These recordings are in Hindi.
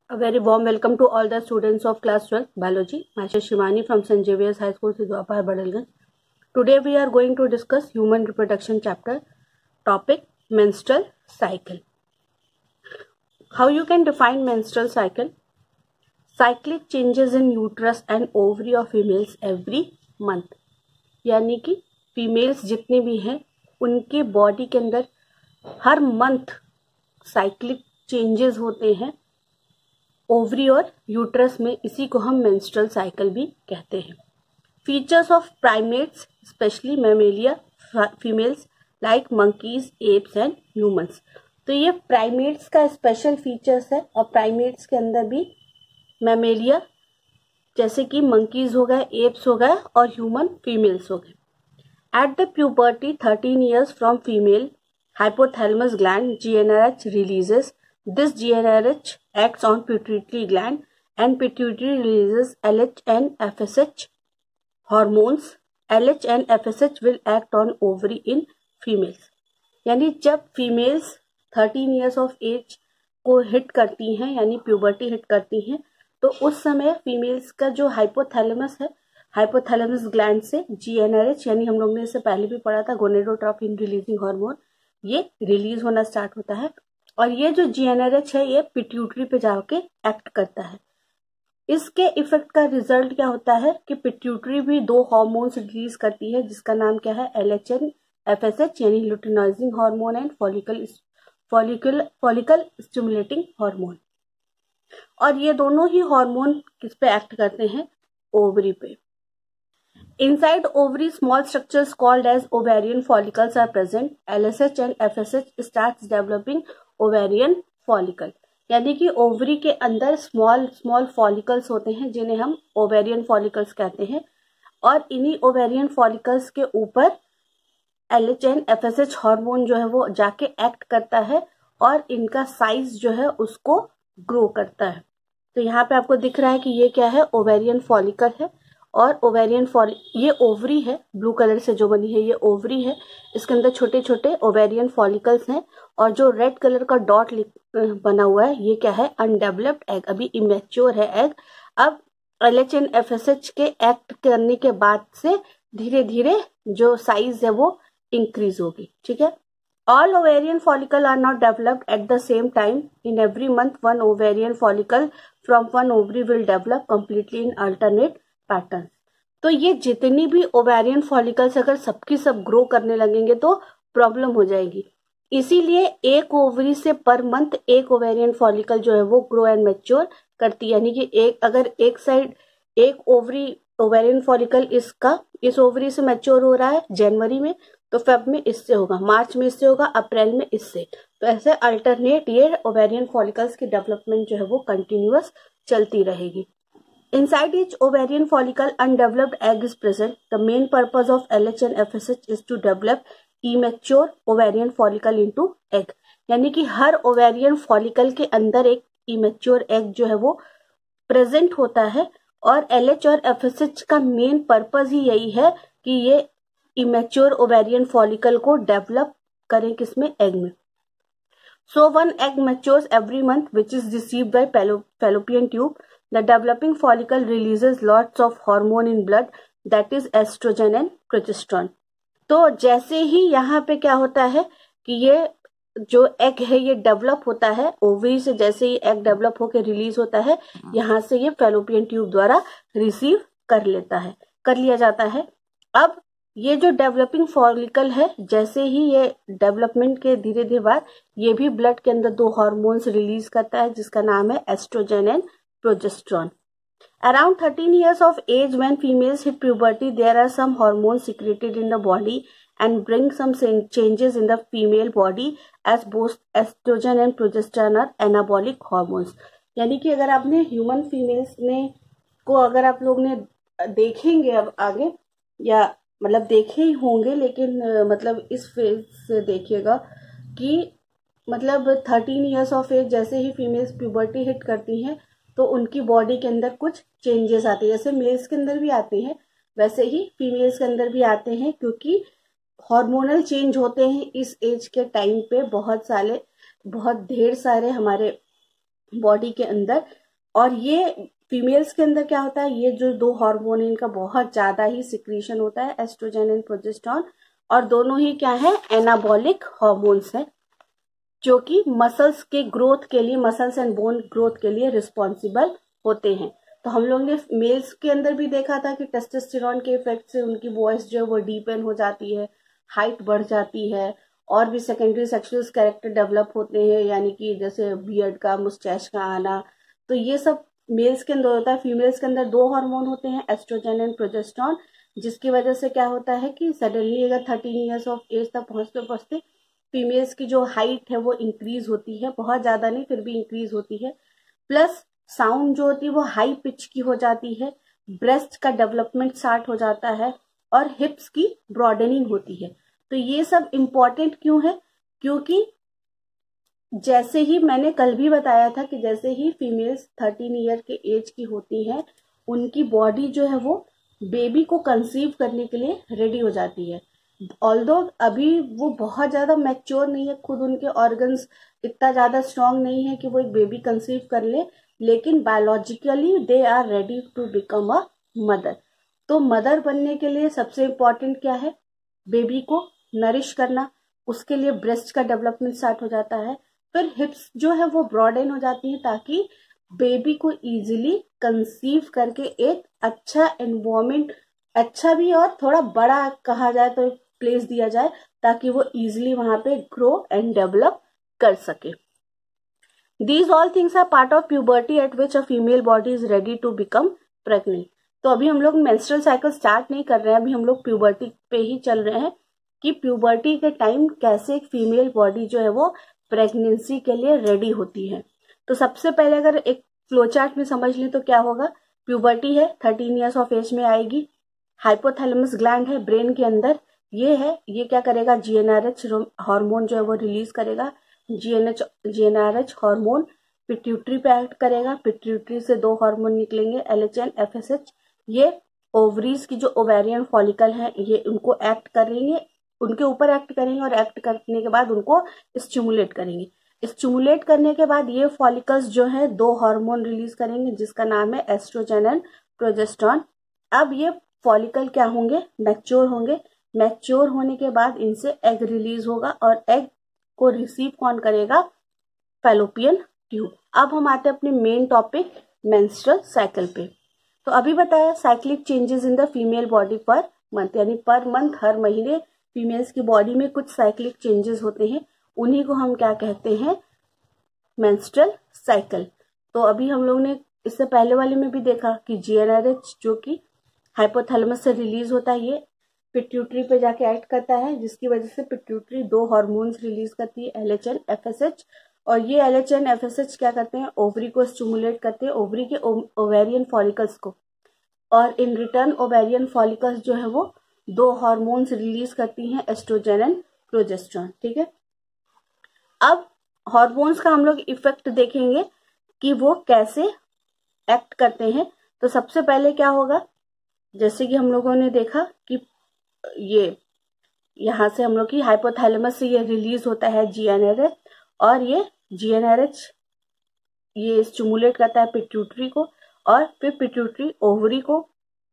A very warm welcome to all the students of class 12 biology. Myself Shivani from St. Xavier's High School, Sidwapar, Badalganj. Today we are going to discuss human reproduction chapter. Topic menstrual cycle. How you can define menstrual cycle? Cyclic changes in uterus and ovary of females every month. यानी कि फीमेल्स जितने भी हैं उनके बॉडी के अंदर हर मंथ साइक्लिक चेंजेस होते हैं ओवरी और यूट्रस में. इसी को हम मेंस्ट्रुअल साइकिल भी कहते हैं. Features of primates specially Mammalia females like monkeys, apps and humans. तो ये प्राइमेट्स का स्पेशल फीचर्स है और प्राइमेट्स के अंदर भी मैमेलिया जैसे कि मंकीज हो गए, एप्स हो गए और ह्यूमन फीमेल्स हो गए. At the puberty 13 years from female hypothalamus gland GnRH releases. This GnRH acts on pituitary gland and pituitary releases LH and FSH hormones. LH and FSH will act on ovary in females. यानी जब फीमेल्स 13 years of age को हिट करती हैं यानी प्यूबर्टी हिट करती हैं तो उस समय फीमेल्स का जो हाइपोथैलेमस है, हाइपोथैलेमस ग्लैंड से GnRH यानी हम लोग ने इससे पहले भी पढ़ा था गोनेडोट्रोपिन रिलीजिंग हार्मोन, ये रिलीज होना स्टार्ट होता है और ये जो GnRH है ये पिट्यूटरी पे जाके एक्ट करता है. इसके इफेक्ट का रिजल्ट क्या होता है कि पिट्यूटरी भी दो हार्मोन्स रिलीज करती है जिसका नाम क्या है LH एंड FSH यानी luteinizing hormone and follicle stimulating hormone. और ये दोनों ही हार्मोन किस पे एक्ट करते हैं? ओवरी पे. Inside ovary, small structures called as ovarian follicles are present. LSH and FSH starts developing ovarian follicle. यानी कि ओवरी के अंदर स्मॉल फॉलिकल्स होते हैं जिन्हें हम ओवेरियन फॉलिकल्स कहते हैं और इन्हीं ओवेरियन फॉलिकल्स के ऊपर LH and FSH हार्मोन जो है वो जाके एक्ट करता है और इनका साइज जो है उसको ग्रो करता है. तो यहाँ पे आपको दिख रहा है कि ये क्या है? ओवेरियन फॉलिकल है और ओवेरियन ये ओवरी है, ब्लू कलर से जो बनी है ये ओवरी है. इसके अंदर छोटे छोटे ओवेरियन फॉलिकल्स हैं और जो रेड कलर का डॉट बना हुआ है ये क्या है? अनडेवलप्ड एग, अभी इमेच्योर है एग. अब LH एंड FSH के एक्ट करने के बाद से धीरे धीरे जो साइज है वो इंक्रीज होगी. ठीक है. All ovarian follicle are not developed at the same time. In every month, one ovarian follicle from one ovary will develop completely in alternate patterns. तो ये जितनी भी ओवेरियन फॉलिकल्स अगर सबकी सब ग्रो करने लगेंगे तो प्रॉब्लम हो जाएगी. इसीलिए एक ओवरी से पर मंथ एक ओवेरियन फॉलिकल जो है वो ग्रो एंड मैच्योर करती है. यानी कि अगर एक साइड एक ओवेरियन फॉलिकल इस ओवरी से मैच्योर हो रहा है जनवरी में तो फेब में इससे होगा, मार्च में इससे होगा, अप्रैल में इससे. तो ऐसे अल्टरनेट ये ओवेरियन फॉलिकल्स की डेवलपमेंट जो है वो कंटिन्यूअस चलती रहेगी. Inside each ovarian follicle, undeveloped egg is present. The main purpose of LH and FSH is to develop immature ovarian follicle into egg. यानी कि हर ओवेरियन फॉलिकल के अंदर एक इमेच्योर एग जो है वो प्रेजेंट होता है और LH और FSH का मेन पर्पज ही यही है कि ये इमेच्योर ओवेरियन फॉलिकल को डेवलप करें किसमें? एग में. So one egg matures every month which is received by fallopian tube. The developing follicle releases lots of hormone in blood that is estrogen and progesterone. तो जैसे ही यहाँ पे क्या होता है कि ये जो एग है ये डेवलप होता है ओवरी से, जैसे ही एग डेवलप होकर रिलीज होता है यहाँ से ये फैलोपियन ट्यूब द्वारा रिसीव कर लिया जाता है. अब ये जो डेवलपिंग फॉलिकल है जैसे ही ये डेवलपमेंट के धीरे धीरे बाद ये भी ब्लड के अंदर दो हार्मोन्स रिलीज करता है जिसका नाम है estrogen and progesterone. Around 13 years of age when females hit puberty there are some hormones secreted in the body and bring some changes in the female body as both estrogen and progesterone are anabolic hormones. यानी कि अगर आपने ह्यूमन फीमेल्स को अगर आप लोग ने देखेंगे अब आगे या मतलब देखे ही होंगे लेकिन मतलब इस फेज से देखिएगा कि मतलब 13 years ऑफ एज जैसे ही फीमेल्स प्यूबर्टी हिट करती हैं तो उनकी बॉडी के अंदर कुछ चेंजेस आते हैं. जैसे मेल्स के अंदर भी आते हैं वैसे ही फीमेल्स के अंदर भी आते हैं क्योंकि हार्मोनल चेंज होते हैं इस एज के टाइम पे. बहुत ढेर सारे हमारे बॉडी के अंदर। और ये फीमेल्स के अंदर क्या होता है, ये जो दो हार्मोन है इनका बहुत ज्यादा ही सिक्रीशन होता है, एस्ट्रोजन एंड प्रोजेस्टेरोन। और दोनों ही क्या है, एनाबॉलिक हार्मोन्स है, जो कि मसल्स के ग्रोथ के लिए, मसल्स एंड बोन ग्रोथ के लिए रिस्पॉन्सिबल होते हैं। तो हम लोग ने मेल्स के अंदर भी देखा था कि टेस्टोस्टेरोन के इफेक्ट से उनकी वॉइस जो है वो डीपन हो जाती है, हाइट बढ़ जाती है, और भी सेकेंडरी सेक्सुअल कैरेक्टर डेवलप होते हैं, यानी कि जैसे बियर्ड का, मुस्टैच का आना। तो ये सब मेल्स के अंदर होता है। फीमेल्स के अंदर दो हार्मोन होते हैं, एस्ट्रोजन एंड प्रोजेस्टेरोन, जिसकी वजह से क्या होता है कि सडनली अगर 13 ईयर्स ऑफ एज तक पहुंचते पहुंचते फीमेल्स की जो हाइट है वो इंक्रीज होती है, बहुत ज्यादा नहीं फिर भी इंक्रीज होती है। प्लस साउंड जो होती है वो हाई पिच की हो जाती है, ब्रेस्ट का डेवलपमेंट स्टार्ट हो जाता है, और हिप्स की ब्रॉडनिंग होती है। तो ये सब इम्पोर्टेंट क्यों है, क्योंकि जैसे ही मैंने कल भी बताया था कि जैसे ही फीमेल्स 13 ईयर के एज की होती हैं, उनकी बॉडी जो है वो बेबी को कंसीव करने के लिए रेडी हो जाती है। ऑल्दो अभी वो बहुत ज्यादा मैच्योर नहीं है, खुद उनके ऑर्गन्स इतना ज्यादा स्ट्रांग नहीं है कि वो एक बेबी कंसीव कर ले, लेकिन biologically they are ready to become a mother. तो मदर बनने के लिए सबसे इम्पोर्टेंट क्या है, बेबी को नरिश करना, उसके लिए ब्रेस्ट का डेवलपमेंट स्टार्ट हो जाता है। फिर हिप्स जो है वो ब्रॉडन हो जाती है, ताकि बेबी को इजीली कंसीव करके एक अच्छा एनवायरमेंट, अच्छा भी और थोड़ा बड़ा कहा जाए तो प्लेस दिया जाए, ताकि वो इजीली वहां पे ग्रो एंड डेवलप कर सके। These all things are part of puberty at which a female body is ready to become pregnant. तो अभी हम लोग मेंस्ट्रुअल साइकिल स्टार्ट नहीं कर रहे हैं, अभी हम लोग प्यूबर्टी पे ही चल रहे हैं कि प्यूबर्टी के टाइम कैसे एक फीमेल बॉडी जो है वो प्रेगनेंसी के लिए रेडी होती है। तो सबसे पहले अगर एक फ्लो चार्ट में समझ लें तो क्या होगा, प्यूबर्टी है, 13 ईयर्स ऑफ एज में आएगी, हाइपोथैलेमस ग्लैंड है ब्रेन के अंदर, ये है, ये क्या करेगा, जीएनआरएच हार्मोन जो है वो रिलीज करेगा। जीएनआरएच हार्मोन पिट्यूटरी पे एक्ट करेगा, पिट्यूटरी से दो हार्मोन निकलेंगे, एलएचएन एफएसएच, ये ओवरीज की जो ओवेरियन फॉलिकल है ये उनको एक्ट करेंगे, उनके ऊपर एक्ट करेंगे, और एक्ट करने के बाद उनको स्टिमुलेट करेंगे। स्टिमुलेट करने के बाद ये फॉलिकल्स जो है दो हार्मोन रिलीज करेंगे, जिसका नाम है एस्ट्रोजन एंड प्रोजेस्टेरोन। अब ये फॉलिकल क्या होंगे, मैच्योर होंगे, मैच्योर होने के बाद इनसे एग रिलीज होगा, और एग को रिसीव कौन करेगा, फैलोपियन ट्यूब। अब हम आते हैं अपने मेन टॉपिक मेंस्ट्रुअल साइकिल पे। तो अभी बताया cyclic changes in the female body per month, यानी पर मंथ, हर महीने फीमेल्स की बॉडी में कुछ साइक्लिक चेंजेस होते हैं, उन्हीं को हम क्या कहते हैं, मेंस्ट्रुअल साइकिल। तो अभी हम लोग ने इससे पहले वाले में भी देखा कि जीएनआरएच जो कि हाइपोथैलेमस से रिलीज होता है, ये पिट्यूटरी पे जाके एक्ट करता है, जिसकी वजह से पिट्यूटरी दो हार्मोन्स रिलीज करती है, एलएचएन एफएसएच, और ये एलएचएन एफएसएच क्या करते हैं, ओवरी को स्टिमुलेट करते हैं, ओवरी के ओवेरियन फॉलिकल्स को, और इन रिटर्न ओवेरियन फॉलिकल्स जो है वो दो हार्मोन्स रिलीज करती हैं, एस्ट्रोजन एंड प्रोजेस्टेरोन। ठीक है, अब हार्मोन्स का हम लोग इफेक्ट देखेंगे कि वो कैसे एक्ट करते हैं। तो सबसे पहले क्या होगा, जैसे कि हम लोगों ने देखा कि ये यहाँ से हम लोग की हाइपोथैलेमस से ये रिलीज होता है जीएनआरएच, और ये जीएनआरएच ये स्टिमुलेट करता है पिट्यूटरी को, और फिर पिट्यूटरी ओवरी को,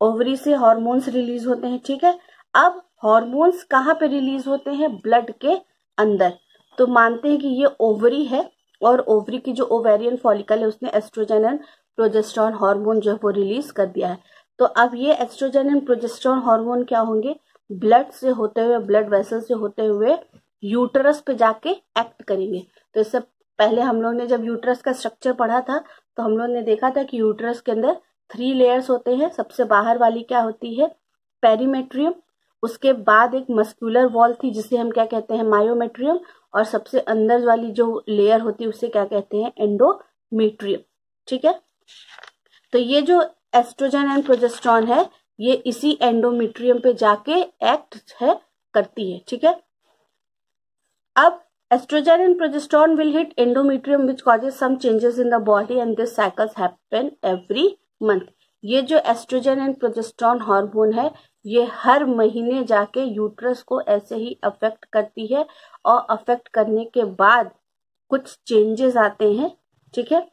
ओवरी से हार्मोन्स रिलीज होते हैं। ठीक है, अब हार्मोन्स कहाँ पे रिलीज होते हैं, ब्लड के अंदर। तो मानते हैं कि ये ओवरी है, और ओवरी की जो ओवेरियन फॉलिकल है उसने एस्ट्रोजन एंड प्रोजेस्टेरोन हार्मोन जो है वो रिलीज कर दिया है। तो अब ये एस्ट्रोजन एंड प्रोजेस्टेरोन हार्मोन क्या होंगे, ब्लड से होते हुए, ब्लड वेसल से होते हुए यूटरस पे जाके एक्ट करेंगे। तो इससे पहले हम लोग ने जब यूटरस का स्ट्रक्चर पढ़ा था तो हम लोग ने देखा था कि यूटरस के अंदर 3 लेयर्स होते हैं। सबसे बाहर वाली क्या होती है, पेरीमेट्रियम, उसके बाद एक मस्कुलर वॉल थी जिसे हम क्या कहते हैं, मायोमेट्रियम, और सबसे अंदर वाली जो लेयर होती है उसे क्या कहते हैं, एंडोमेट्रियम। ठीक है, तो ये जो एस्ट्रोजन एंड प्रोजेस्टेरोन है ये इसी एंडोमेट्रियम पे जाके एक्ट है करती है। ठीक है, अब estrogen and progesterone will hit endometrium which causes some changes in the body and this cycles happen every month. ये जो एस्ट्रोजन एंड प्रोजेस्टेरोन हार्मोन है ये हर महीने जाके यूट्रस को ऐसे ही अफेक्ट करती है, और अफेक्ट करने के बाद कुछ चेंजेस आते हैं। ठीक है,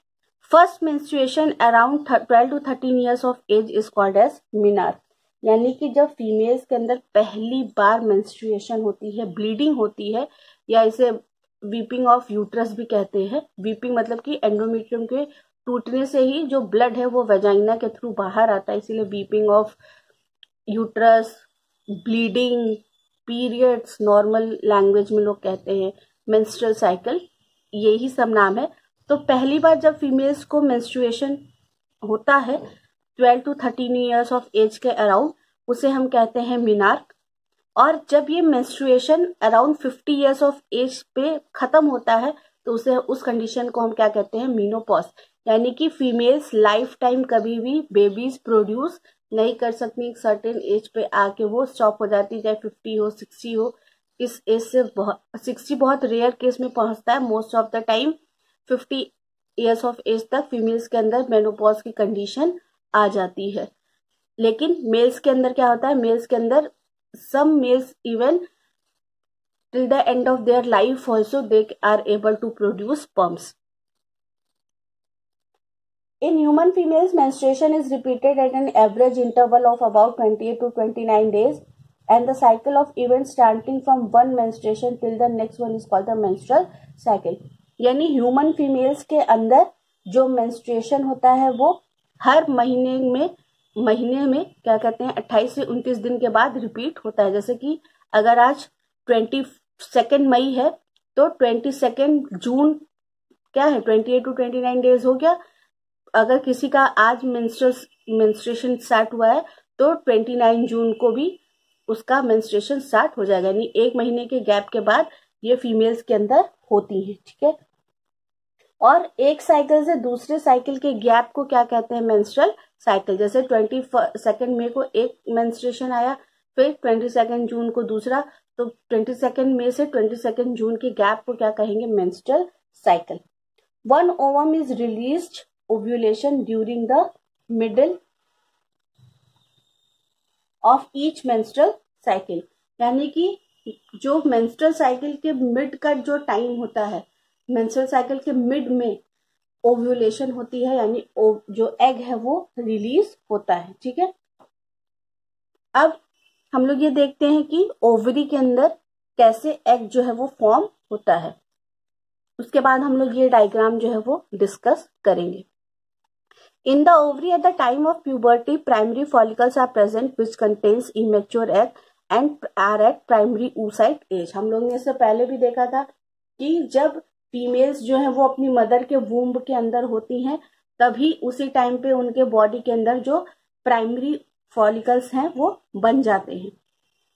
first menstruation around 12 to 13 years of age is called age menarche, यानी कि जब फीमेल्स के अंदर पहली बार मेंस्ट्रुएशन होती है, ब्लीडिंग होती है, या इसे वीपिंग ऑफ यूट्रस भी कहते हैं। वीपिंग मतलब कि एंडोमेट्रियम के टूटने से ही जो ब्लड है वो वेजाइना के थ्रू बाहर आता है, इसीलिए weeping of uterus, bleeding, periods normal language में लोग कहते हैं, मेंस्ट्रुअल साइकिल, यही सब नाम है। तो पहली बार जब फीमेल्स को मेंस्ट्रुएशन होता है 12 to 13 ईयर्स ऑफ एज के अराउंड, उसे हम कहते हैं मिनार्क। और जब ये menstruation around 50 years of age पे खत्म होता है तो उस कंडीशन को हम क्या कहते हैं, मीनोपॉज, यानी कि फीमेल्स लाइफ टाइम कभी भी बेबीज प्रोड्यूस नहीं कर सकती, एक सर्टेन एज पे आके वो स्टॉप हो जाती है, चाहे 50 हो 60 हो। इस एज से 60 बहुत रेयर केस में पहुंचता है, most of the time 50 years of age तक फीमेल्स के अंदर मेनोपॉज की कंडीशन आ जाती है। लेकिन मेल्स के अंदर क्या होता है, मेल्स के अंदर some males even till the end of their life also they are able to produce sperms. In human females, menstruation is repeated at an average interval of about 28 to 29 days, and the cycle of events starting from one menstruation till the next one is called the menstrual cycle. यानी ह्यूमन फीमेल्स के अंदर जो मेंस्ट्रुएशन होता है वो हर महीने में क्या कहते हैं 28 से 29 दिन के बाद रिपीट होता है। जैसे कि अगर आज 22 मई है तो 22 जून क्या है, 28 to 29 डेज हो गया। अगर किसी का आज मेंस्ट्रुएशन स्टार्ट हुआ है तो 29 जून को भी उसका मेंस्ट्रुएशन स्टार्ट हो जाएगा, यानी एक महीने के गैप के बाद ये फीमेल्स के अंदर होती है, ठीक है। और एक साइकिल से दूसरे साइकिल के गैप को क्या कहते हैं, मेंस्ट्रुअल साइकिल। जैसे 22 मई को एक मेंस्ट्रुएशन आया, फिर 22 जून को दूसरा, तो 22 मई से 22 जून के गैप को क्या कहेंगे, menstrual cycle. One ovum is released ovulation during the middle of each menstrual cycle, यानी कि जो मेंस्ट्रुअल साइकिल के मिड का जो टाइम होता है, मेंस्ट्रुअल साइकिल के मिड में ओव्यूलेशन होती है, यानी जो एग है वो रिलीज होता है, ठीक है। अब हम लोग ये देखते हैं कि ओवरी के अंदर कैसे एग जो है वो फॉर्म होता है, उसके बाद हम लोग ये डायग्राम जो है वो डिस्कस करेंगे। In the ovary at the time of puberty primary follicles are present which contains immature egg and are at primary oocyte age. हम लोग ने इससे पहले भी देखा था कि जब फीमेल्स जो है वो अपनी मदर के वूम्ब के अंदर होती हैं तभी उसी टाइम पे उनके बॉडी के अंदर जो प्राइमरी फॉलिकल्स हैं वो बन जाते हैं,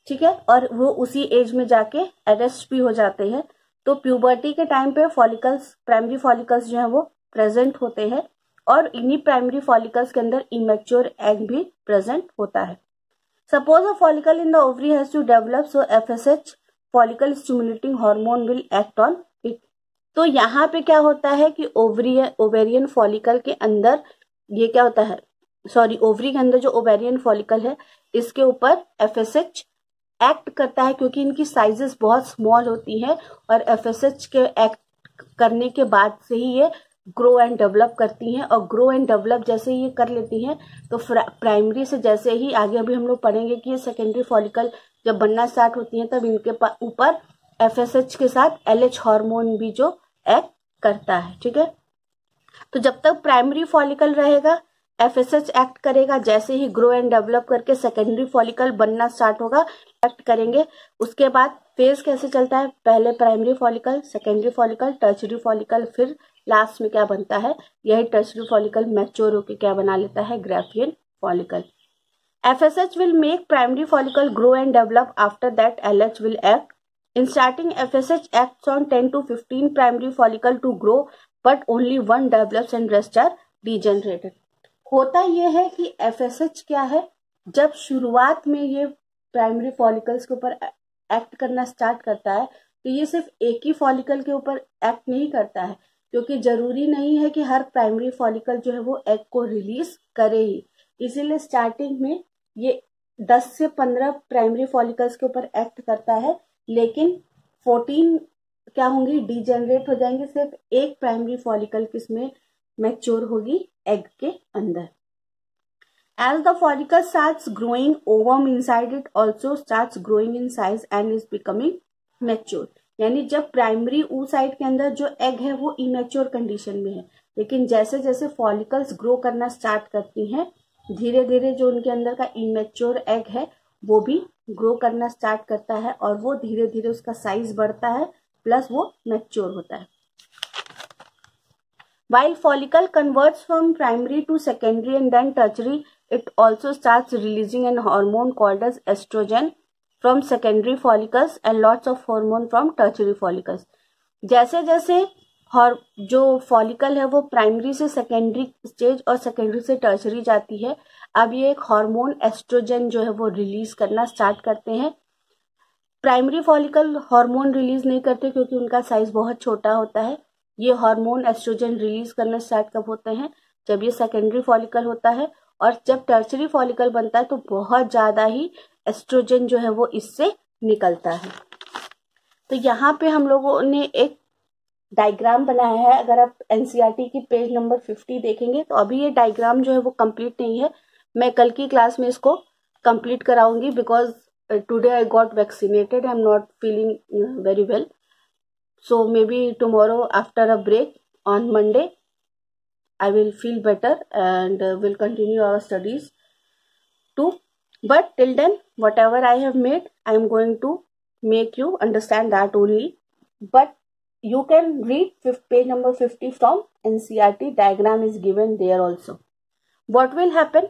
ठीक है, और वो उसी एज में जाके अरेस्ट भी हो जाते हैं। तो प्यूबर्टी के टाइम पे फॉलिकल्स, प्राइमरी फॉलिकल्स जो है वो प्रेजेंट होते हैं और इन्हीं प्राइमरी फॉलिकल्स के अंदर इमेच्योर एग भी प्रेजेंट होता है। Suppose a follicle in the ovary has to develop, so FSH follicle stimulating hormone will act on it. तो यहाँ पे क्या होता है कि ओवेरियन फॉलिकल के अंदर ये क्या होता है, ओवरी के अंदर जो ओवेरियन फॉलिकल है इसके ऊपर FSH एक्ट करता है, क्योंकि इनकी साइजेस बहुत स्मॉल होती हैं और FSH के एक्ट करने के बाद से ही ये ग्रो एंड डेवलप करती हैं, और ग्रो एंड डेवलप जैसे ही ये कर लेती हैं तो प्राइमरी से जैसे ही आगे अभी हम लोग पढ़ेंगे कि ये सेकेंडरी फॉलिकल जब बनना स्टार्ट होती हैं तब इनके ऊपर FSH के साथ LH हार्मोन भी जो एक्ट करता है, ठीक है। तो जब तक प्राइमरी फॉलिकल रहेगा FSH एक्ट करेगा, जैसे ही ग्रो एंड डेवलप करके सेकेंडरी फॉलिकल बनना स्टार्ट होगा एक्ट करेंगे। उसके बाद फेज कैसे चलता है, पहले primary follicle, secondary follicle, tertiary follicle, फिर लास्ट में क्या बनता है, यही टर्शियरी फॉलिकल मैच्योर होकर क्या बना लेता है, Graafian follicle. FSH will make primary follicle grow and develop. After that, LH will act. In starting, FSH acts on 10 to 15 primary follicle to grow, but only one develops and rest are degenerated. होता यह है कि FSH क्या है, जब शुरुआत में ये प्राइमरी फॉलिकल्स के ऊपर एक्ट करना स्टार्ट करता है तो ये सिर्फ एक ही फॉलिकल के ऊपर एक्ट नहीं करता है, क्योंकि जरूरी नहीं है कि हर प्राइमरी फॉलिकल जो है वो एग को रिलीज करे ही। इसीलिए स्टार्टिंग में ये 10 से 15 प्राइमरी फॉलिकल्स के ऊपर एक्ट करता है, लेकिन 14 क्या होंगी, डीजेनरेट हो जाएंगे, सिर्फ एक प्राइमरी फॉलिकल किसमें मैच्योर होगी एग के अंदर। As the follicle starts growing, ovum inside it also starts growing in size and is becoming mature. यानी जब प्राइमरी oocyte के अंदर जो एग है वो इमेच्योर कंडीशन में है, लेकिन जैसे जैसे फॉलिकल्स ग्रो करना स्टार्ट करती हैं, धीरे धीरे जो उनके अंदर का इमेच्योर एग है वो भी ग्रो करना स्टार्ट करता है और वो धीरे धीरे उसका साइज बढ़ता है प्लस वो मैच्योर होता है। While follicle converts from primary to secondary and then tertiary, it also starts releasing an hormone called as estrogen from secondary follicles and lots of hormone from tertiary follicles. जैसे जैसे जो फॉलिकल है वो प्राइमरी से सेकेंडरी स्टेज और सेकेंडरी से टर्चरी जाती है, अब ये एक हार्मोन एस्ट्रोजन जो है वो रिलीज करना स्टार्ट करते हैं। प्राइमरी फॉलिकल हार्मोन रिलीज नहीं करते क्योंकि उनका साइज बहुत छोटा होता है। ये हार्मोन एस्ट्रोजन रिलीज करना स्टार्ट कब होते हैं? जब ये सेकेंडरी फॉलिकल होता है, और जब टर्चरी फॉलिकल बनता है तो बहुत ज्यादा ही एस्ट्रोजन जो है वो इससे निकलता है। तो यहाँ पे हम लोगों ने एक डायग्राम बनाया है। अगर आप एनसीईआरटी की पेज नंबर 50 देखेंगे तो अभी ये डायग्राम जो है वो कंप्लीट नहीं है, मैं कल की क्लास में इसको कंप्लीट कराऊंगी because today I got vaccinated, I am not feeling very well, so maybe tomorrow after a break on Monday I will feel better and will continue our studies too. But till then whatever I have made I am going to make you understand that only. But you can read page number 50 from NCERT, diagram is given there also. What will happen?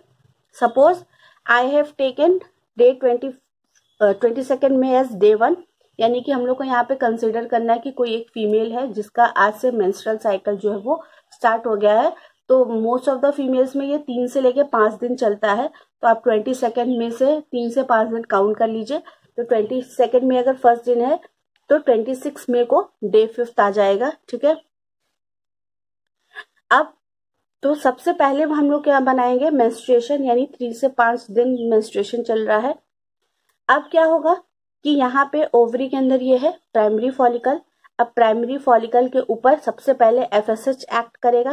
Suppose I have taken day 22nd May as day 1, यानी कि हम लोग को यहाँ पे कंसिडर करना है कि कोई एक फीमेल है जिसका आज से मेंस्ट्रुअल साइकिल जो है वो स्टार्ट हो गया है। तो मोस्ट ऑफ द फीमेल्स में ये 3 से लेके 5 दिन चलता है, तो आप 22 में से 3 से 5 दिन काउंट कर लीजिए। तो 22 में अगर फर्स्ट दिन है तो 26 मई को डे 5 आ जाएगा, ठीक है। अब तो सबसे पहले हम लोग क्या बनाएंगे? मेंस्ट्रुएशन, यानी 3 से 5 दिन मेंस्ट्रुएशन चल रहा है। अब क्या होगा कि यहाँ पे ओवरी के अंदर ये है प्राइमरी फॉलिकल। अब प्राइमरी फॉलिकल के ऊपर सबसे पहले एफएसएच एक्ट करेगा।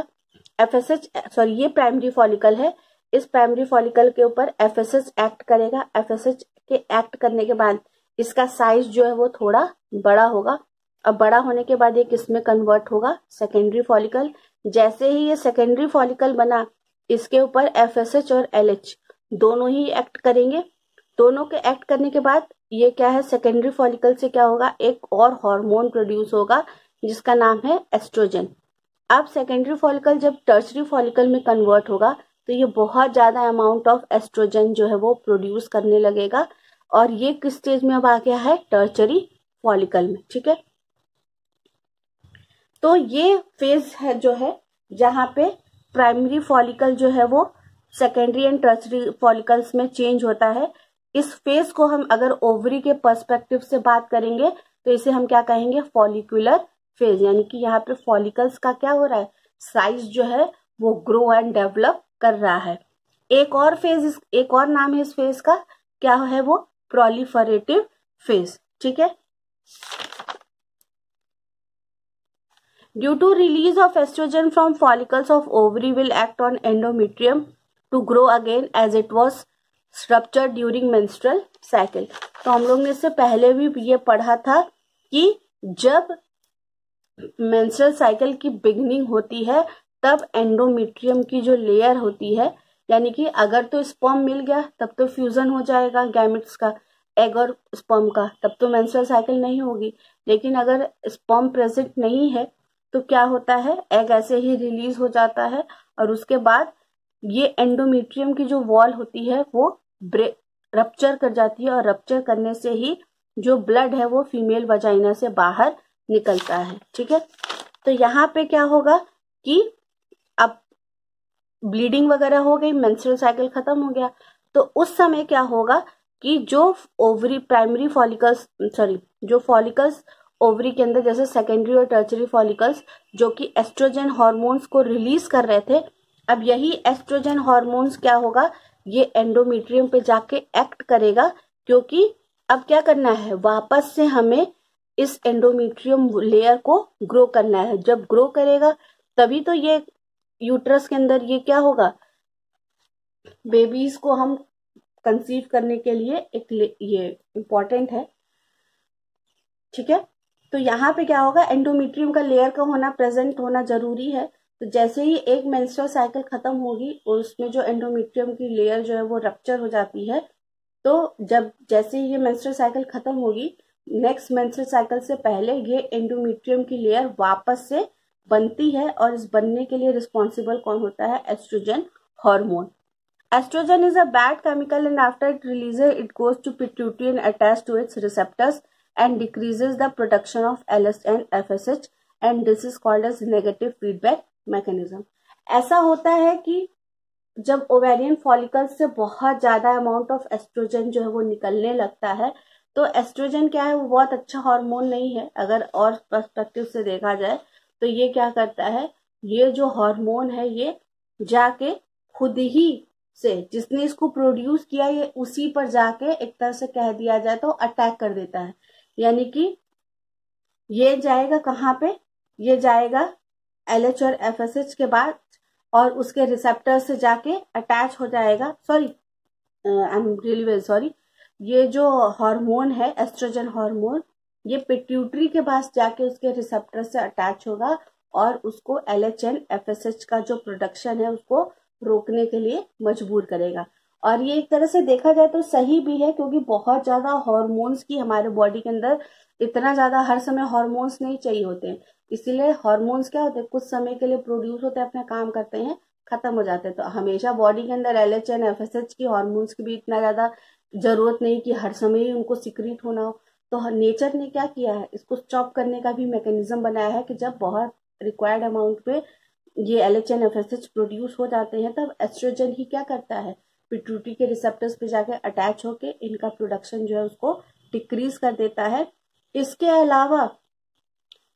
ये प्राइमरी फॉलिकल है, इस प्राइमरी फॉलिकल के ऊपर एफएसएच एक्ट करेगा। एफएसएच के एक्ट करने के बाद इसका साइज जो है वो थोड़ा बड़ा होगा। अब बड़ा होने के बाद ये किसमें कन्वर्ट होगा? Secondary follicle. जैसे ही ये सेकेंडरी फॉलिकल बना, इसके ऊपर एफएसएच और एलएच दोनों ही एक्ट करेंगे। दोनों के एक्ट करने के बाद ये क्या है? सेकेंडरी फॉलिकल से क्या होगा? एक और हार्मोन प्रोड्यूस होगा जिसका नाम है एस्ट्रोजन। अब सेकेंडरी फॉलिकल जब टर्चरी फॉलिकल में कन्वर्ट होगा तो ये बहुत ज्यादा अमाउंट ऑफ एस्ट्रोजन जो है वो प्रोड्यूस करने लगेगा, और ये किस स्टेज में अब आ गया है? टर्चरी फॉलिकल में, ठीक है। तो ये फेज है जो है जहां पे प्राइमरी फॉलिकल जो है वो सेकेंडरी एंड टर्चरी फॉलिकल्स में चेंज होता है। इस फेज को हम अगर ओवरी के पर्सपेक्टिव से बात करेंगे तो इसे हम क्या कहेंगे? Follicular phase. यानी कि यहाँ पे फॉलिकल्स का क्या हो रहा है? साइज जो है वो ग्रो एंड डेवलप कर रहा है। एक और नाम है इस फेज का, क्या है वो? प्रोलिफरेटिव फेज, ठीक है। Due to release of estrogen from follicles of ovary will act on endometrium to grow again as it was rupture during menstrual cycle. तो हम लोग ने इससे पहले भी ये पढ़ा था कि जब मेंस्ट्रुअल साइकिल की बिगनिंग होती है तब एंडोमेट्रियम की जो लेयर होती है, यानी कि अगर तो स्पर्म मिल गया तब तो फ्यूजन हो जाएगा गैमेट्स का, एग और स्पर्म का, तब तो मेंस्ट्रुअल साइकिल नहीं होगी। लेकिन अगर स्पर्म प्रेजेंट नहीं है तो क्या होता है? एग ऐसे ही रिलीज हो जाता है और उसके बाद ये एंडोमेट्रियम की जो वॉल होती है वो रप्चर कर जाती है, और रप्चर करने से ही जो ब्लड है वो फीमेल वजाइना से बाहर निकलता है, ठीक है। तो यहाँ पे क्या होगा कि अब ब्लीडिंग वगैरह हो गई, मेंस्ट्रुअल साइकिल खत्म हो गया, तो उस समय क्या होगा कि जो फॉलिकल्स ओवरी के अंदर, जैसे सेकेंडरी और टर्चरी फॉलिकल्स जो कि एस्ट्रोजन हार्मोन्स को रिलीज कर रहे थे, अब यही एस्ट्रोजन हार्मोन्स क्या होगा? ये एंडोमेट्रियम पे जाके एक्ट करेगा, क्योंकि अब क्या करना है? वापस से हमें इस एंडोमेट्रियम लेयर को ग्रो करना है। जब ग्रो करेगा तभी तो ये यूट्रस के अंदर ये क्या होगा, बेबीज को हम कंसीव करने के लिए एक ये इम्पॉर्टेंट है, ठीक है। तो यहाँ पे क्या होगा, एंडोमेट्रियम का लेयर का होना, प्रेजेंट होना जरूरी है। तो जैसे ही एक मेंस्ट्रुअल साइकिल खत्म होगी और उसमें जो एंडोमेट्रियम की लेयर जो है वो रप्चर हो जाती है, तो जब जैसे ही ये मेंस्ट्रुअल साइकिल खत्म होगी, नेक्स्ट मेंस्ट्रुअल साइकिल से पहले ये एंडोमेट्रियम की लेयर वापस से बनती है, और इस बनने के लिए रिस्पॉन्सिबल कौन होता है, estrogen hormone. Estrogen is a bad chemical, and after it releases, it goes to pituitary and attached to its receptors and decreases the production of LH and FSH, and this is called as negative feedback mechanism. ऐसा होता है कि जब ओवेरियन फॉलिकल से बहुत ज्यादा अमाउंट ऑफ एस्ट्रोजन जो है वो निकलने लगता है, तो एस्ट्रोजन क्या है, वो बहुत अच्छा हार्मोन नहीं है अगर और पर्सपेक्टिव से देखा जाए। तो ये क्या करता है, ये जो हार्मोन है ये जाके खुद ही से जिसने इसको प्रोड्यूस किया ये उसी पर जाके एक तरह से कह दिया जाए तो अटैक कर देता है। यानी कि ये जाएगा कहाँ पे, ये जाएगा LH और FSH के बाद, और उसके रिसेप्टर से जाके अटैच हो जाएगा, sorry I am really very sorry, ये जो हार्मोन है एस्ट्रोजन हार्मोन, ये पिट्यूटरी के पास जाके उसके रिसेप्टर से अटैच होगा और उसको LH एंड FSH का जो प्रोडक्शन है उसको रोकने के लिए मजबूर करेगा। और ये एक तरह से देखा जाए तो सही भी है, क्योंकि बहुत ज्यादा हार्मोन्स की हमारे बॉडी के अंदर इतना ज्यादा हर समय हार्मोन्स नहीं चाहिए होते हैं, इसीलिए हार्मोन्स क्या होते हैं, कुछ समय के लिए प्रोड्यूस होते हैं, अपना काम करते हैं, खत्म हो जाते हैं। तो हमेशा बॉडी के अंदर LH एंड FSH की हार्मोन्स की भी इतना ज्यादा जरूरत नहीं कि हर समय ही उनको सिक्रीट होना हो। तो नेचर ने क्या किया है, इसको स्टॉप करने का भी मैकेनिज्म बनाया है कि जब बहुत रिक्वायर्ड अमाउंट पे ये LH एंड FSH प्रोड्यूस हो जाते हैं, तब एस्ट्रोजन ही क्या करता है, पिट्यूटरी के रिसेप्टर्स पे जाके अटैच होके इनका प्रोडक्शन जो है उसको डिक्रीज कर देता है। इसके अलावा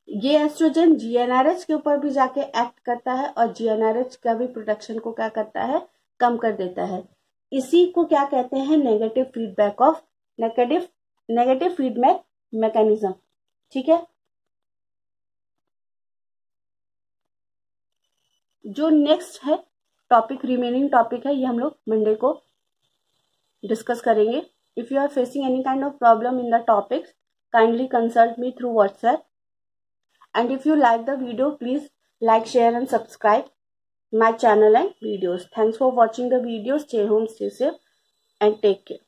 ये एस्ट्रोजन GnRH के ऊपर भी जाके एक्ट करता है और GnRH का भी प्रोडक्शन को क्या करता है, कम कर देता है। इसी को क्या कहते हैं, नेगेटिव फीडबैक मैकेनिज्म, ठीक है। जो नेक्स्ट है टॉपिक, रिमेनिंग टॉपिक है, ये हम लोग मंडे को डिस्कस करेंगे। If you are facing any kind of problem in the topics, kindly consult me through WhatsApp, and if you like the video, please like, share and subscribe my channel and videos. Thanks for watching the video. Stay home, stay safe and take care.